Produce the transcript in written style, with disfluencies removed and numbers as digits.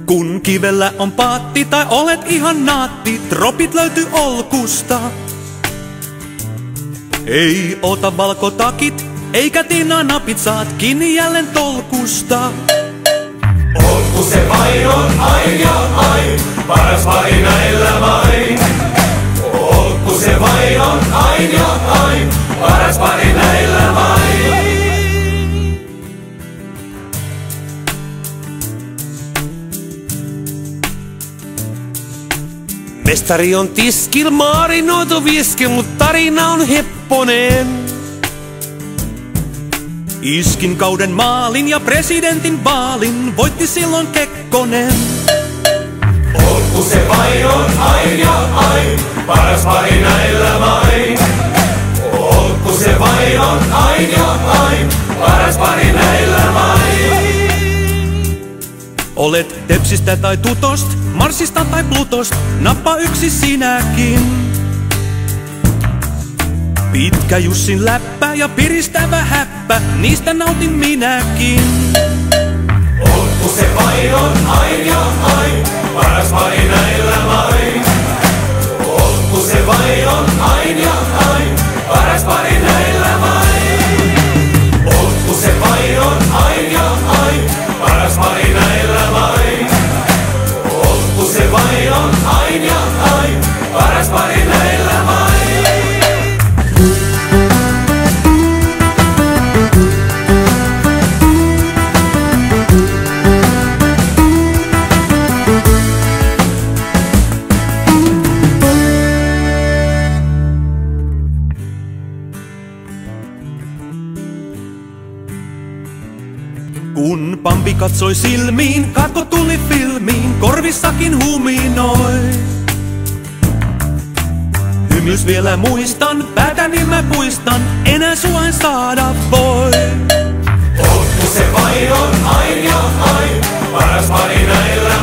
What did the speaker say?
Kun kivellä on paatti tai olet ihan naatti, tropit löytyy olkusta. Ei ota valkotakit, eikä napit, saat kiinni jälleen tolkusta. Olkku se vain on ain ja ain, paras parina elämäin. Olkku se vain on ain ja ain, paras parina elämäin. Mestari on tiskil, marinoitu viski, mut tarina on hepponen. Iskin kauden maalin ja presidentin vaalin, voitti silloin Kekkonen. Olkku se vain on ain ja ain, paras parina elämäin. Olkku se vain on ain ja ain, paras parina elämäin. Olet Tepsistä tai Tutost, Marsista tai Plutost, nappa yksi sinäkin. Pitkä Jussin läppä ja piristävä häppä, niistä nautin minäkin. Olkku se vain on ain ja ain, paras parina elämäin. Olkku se vain on ain ja ain, paras parina elämäin. Olkku se vain on ain ja ain, paras parina elämäin. Olkku se vain on ain ja ain, paras parina elämäin. Kun Pampi katsoi silmiin, katko tuli filmiin, korvissakin huminoi. Hymyys vielä muistan, päätäni mä puistan, enää sua en saada voi. Olkku se vain on ain ja ain, paras parina elämäin.